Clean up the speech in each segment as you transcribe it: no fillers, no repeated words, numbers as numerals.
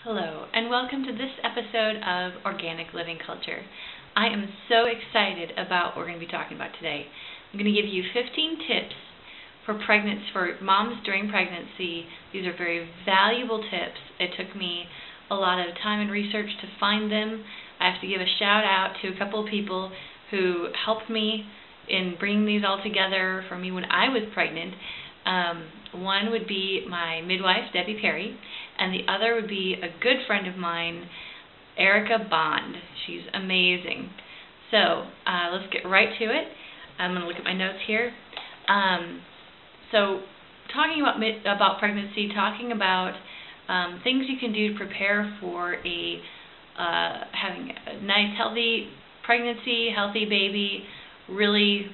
Hello, and welcome to this episode of Organic Living Culture. I am so excited about what we're going to be talking about today. I'm going to give you 15 tips for moms during pregnancy. These are very valuable tips. It took me a lot of time and research to find them. I have to give a shout out to a couple of people who helped me in bringing these all together for me when I was pregnant. One would be my midwife, Debbie Perry, and the other would be a good friend of mine, Erica Bond. She's amazing. So let's get right to it. I'm going to look at my notes here. So talking about pregnancy, talking about things you can do to prepare for having a nice, healthy pregnancy, healthy baby, really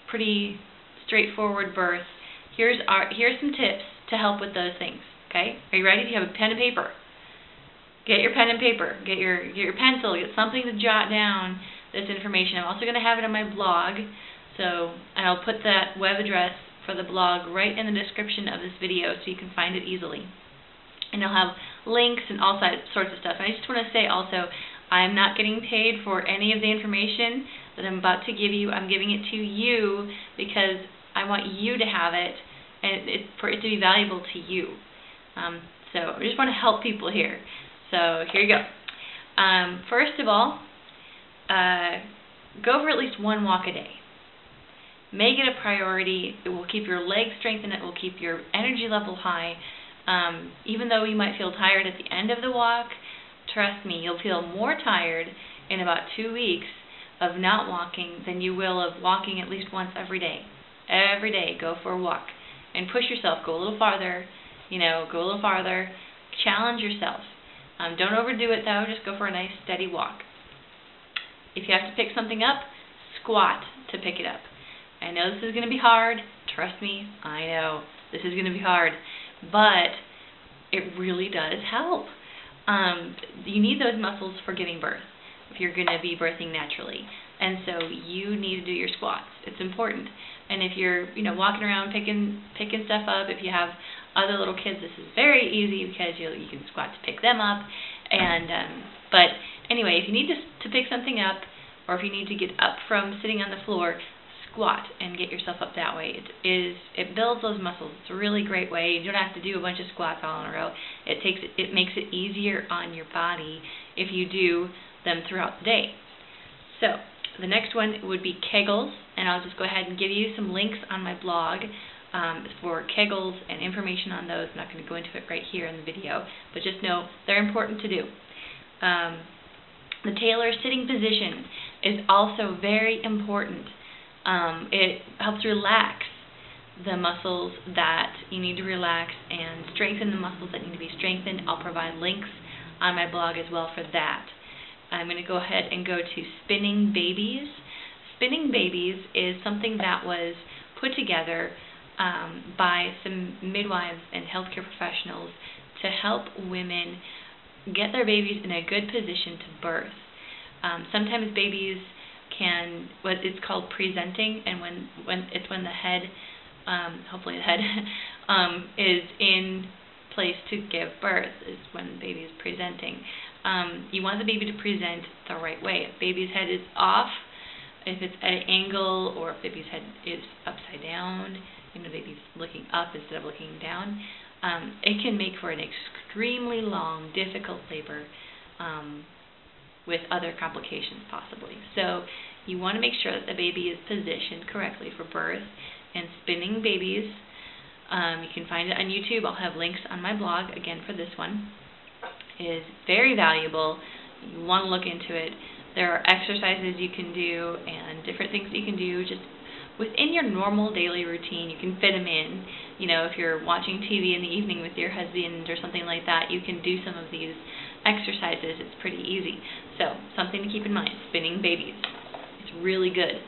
pretty straightforward birth. Here's some tips to help with those things. Okay, are you ready? Do you have a pen and paper? Get your pen and paper. Get your pencil. Get something to jot down this information. I'm also going to have it on my blog, and I'll put that web address for the blog right in the description of this video so you can find it easily. And I'll have links and all sorts of stuff. And I just want to say also, I'm not getting paid for any of the information that I'm about to give you. I'm giving it to you because I want you to have it and for it to be valuable to you. So I just want to help people here. So here you go. First of all, go for at least one walk a day. Make it a priority. It will keep your legs strengthened. It will keep your energy level high. Even though you might feel tired at the end of the walk, trust me, you'll feel more tired in about 2 weeks of not walking than you will of walking at least once every day. Every day, go for a walk and push yourself. Go a little farther. Go a little farther. Challenge yourself. Don't overdo it though. Just go for a nice steady walk. If you have to pick something up, squat to pick it up. I know this is going to be hard. Trust me, I know this is going to be hard, but it really does help. You need those muscles for giving birth if you're going to be birthing naturally, and so you need to do your squats. It's important. And if you're walking around picking stuff up, if you have other little kids, this is very easy because you can squat to pick them up. But anyway, if you need to pick something up, or if you need to get up from sitting on the floor, squat and get yourself up that way. It builds those muscles. It's a really great way. You don't have to do a bunch of squats all in a row. It makes it easier on your body if you do them throughout the day. So the next one would be Kegels, and I'll just go ahead and give you some links on my blog for Kegels and information on those. I'm not going to go into it right here in the video, but just know they're important to do. The Taylor sitting position is also very important. It helps relax the muscles that you need to relax and strengthen the muscles that need to be strengthened. I'll provide links on my blog as well for that. I'm going to go ahead and go to Spinning Babies. Spinning Babies is something that was put together by some midwives and healthcare professionals to help women get their babies in a good position to birth. Sometimes babies it's called presenting, and when the head, hopefully the head, is in place to give birth is when the baby is presenting. You want the baby to present the right way. If baby's head is off, if it's at an angle, or if baby's head is upside down, baby's looking up instead of looking down, it can make for an extremely long, difficult labor with other complications possibly. So you want to make sure that the baby is positioned correctly for birth. And Spinning Babies, you can find it on YouTube. I'll have links on my blog again for this one. It is very valuable. You want to look into it. There are exercises you can do and different things that you can do just within your normal daily routine. You can fit them in. If you're watching TV in the evening with your husband or something like that, you can do some of these exercises. It's pretty easy. So something to keep in mind, Spinning Babies. It's really good.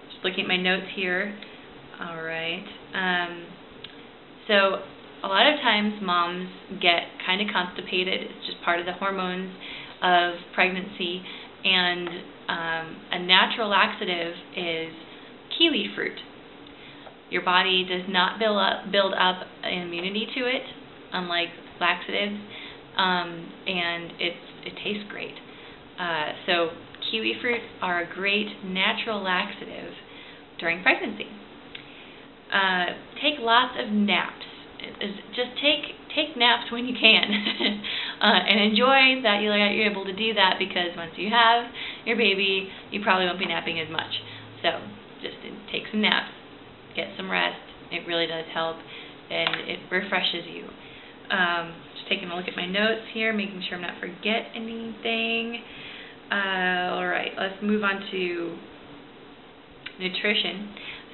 Just looking at my notes here. All right. So a lot of times moms get kind of constipated. It's just part of the hormones of pregnancy. And a natural laxative is kiwi fruit. Your body does not build up an immunity to it, unlike laxatives. and it tastes great. So kiwi fruits are a great natural laxative during pregnancy. Take lots of naps. Just take naps when you can, and enjoy that you're able to do that, because once you have your baby, you probably won't be napping as much. So just take some naps, get some rest. It really does help, and it refreshes you. Just taking a look at my notes here, making sure I'm not forget anything. All right, let's move on to nutrition.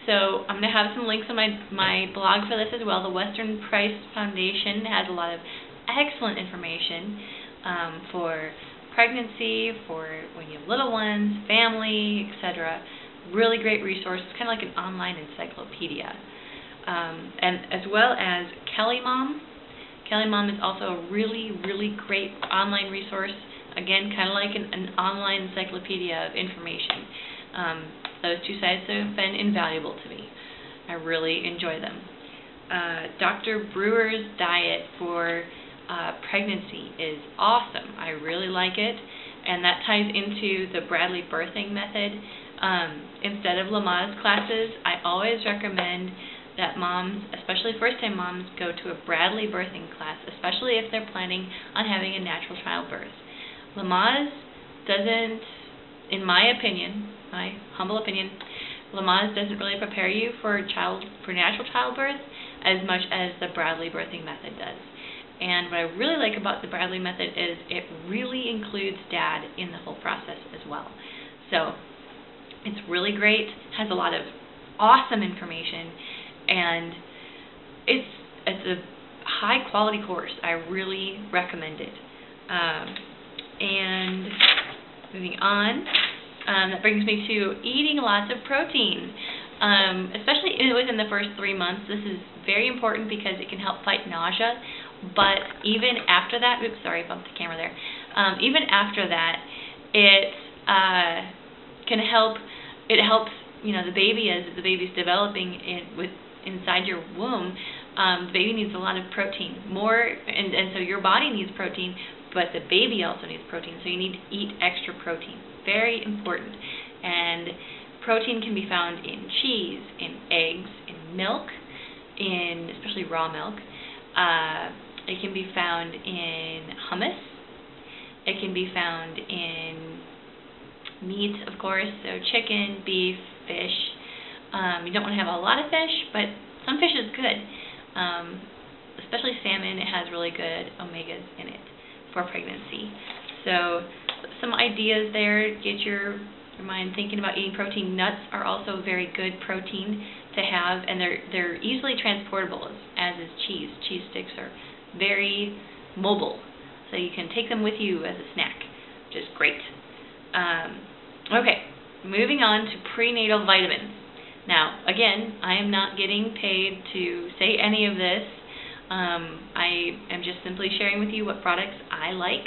So I'm going to have some links on my blog for this as well. The Western Price Foundation has a lot of excellent information for pregnancy, for when you have little ones, family, etc. Really great resource. It's kind of like an online encyclopedia. And as well as Kelly Mom. Kelly Mom is also a really, really great online resource. Again, kind of like an online encyclopedia of information. Those two sites have been invaluable to me. I really enjoy them. Dr. Brewer's diet for pregnancy is awesome. I really like it, and that ties into the Bradley birthing method. Instead of Lamaze classes, I always recommend that moms, especially first-time moms, go to a Bradley birthing class, especially if they're planning on having a natural childbirth. Lamaze doesn't, in my opinion, my humble opinion, Lamaze doesn't really prepare you for natural childbirth as much as the Bradley birthing method does. And what I really like about the Bradley method is it really includes Dad in the whole process as well. So it's really great, has a lot of awesome information, and it's a high quality course. I really recommend it. And moving on, that brings me to eating lots of protein, especially within the first 3 months. This is very important because it can help fight nausea. But even after that, oops, sorry, I bumped the camera there. Even after that, it can help. It helps, the baby as the baby's developing inside your womb. The baby needs a lot of protein, and so your body needs protein, but the baby also needs protein. So you need to eat extra protein. Very important. And protein can be found in cheese, in eggs, in milk, in especially raw milk. It can be found in hummus. It can be found in meat, of course, so chicken, beef, fish. You don't want to have a lot of fish, but some fish is good. Especially salmon, it has really good omegas in it for pregnancy. So some ideas there, get your mind thinking about eating protein. Nuts are also very good protein to have, and they're easily transportable, as is cheese. Cheese sticks are very mobile, so you can take them with you as a snack, which is great. Okay, moving on to prenatal vitamins. Now, again, I am not getting paid to say any of this. I am just simply sharing with you what products I like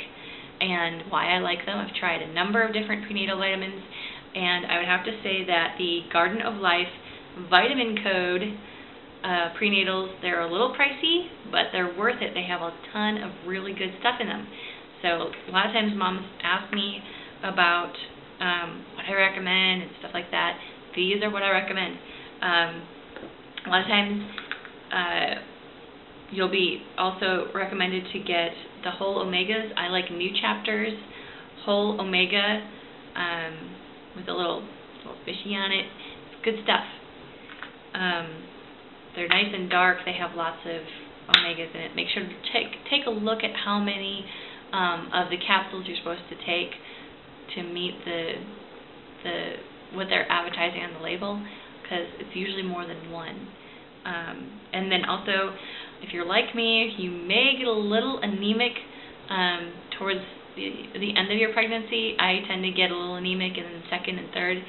and why I like them. I've tried a number of different prenatal vitamins, and I would have to say that the Garden of Life Vitamin Code prenatals, they're a little pricey, but they're worth it. They have a ton of really good stuff in them. So a lot of times moms ask me about what I recommend and stuff like that. These are what I recommend. A lot of times you'll be also recommended to get the whole omegas. I like New Chapter's whole omega with a little fishy on it. It's good stuff. They're nice and dark. They have lots of omegas in it. Make sure to take a look at how many of the capsules you're supposed to take to meet what they're advertising on the label, because it's usually more than one. And then also, if you're like me, you may get a little anemic towards the end of your pregnancy. I tend to get a little anemic in the second and third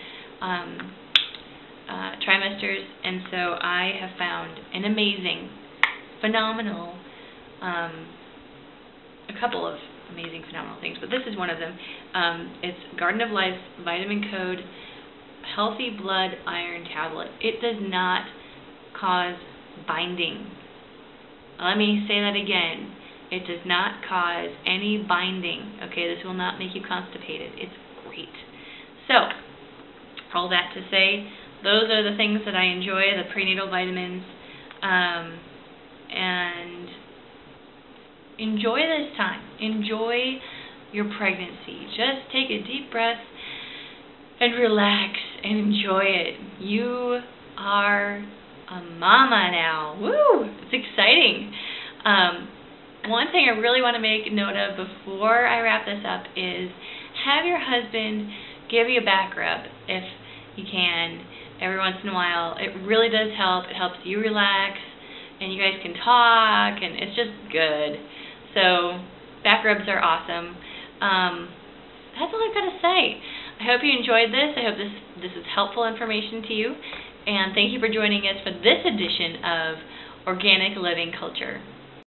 trimesters, and so I have found an amazing, phenomenal, a couple of amazing, phenomenal things, but this is one of them. It's Garden of Life's Vitamin Code Healthy Blood Iron Tablet. It does not cause binding. Let me say that again. It does not cause any binding. Okay, this will not make you constipated. It's great. So, all that to say, those are the things that I enjoy, the prenatal vitamins, and enjoy this time. Enjoy your pregnancy. Just take a deep breath and relax and enjoy it. You are a mama now. Woo! It's exciting. One thing I really want to make note of before I wrap this up is have your husband give you a back rub if you can every once in a while. It really does help. It helps you relax, and you guys can talk, and it's just good. So back rubs are awesome. That's all I've got to say. I hope you enjoyed this. I hope this is helpful information to you. And thank you for joining us for this edition of Organic Living Culture.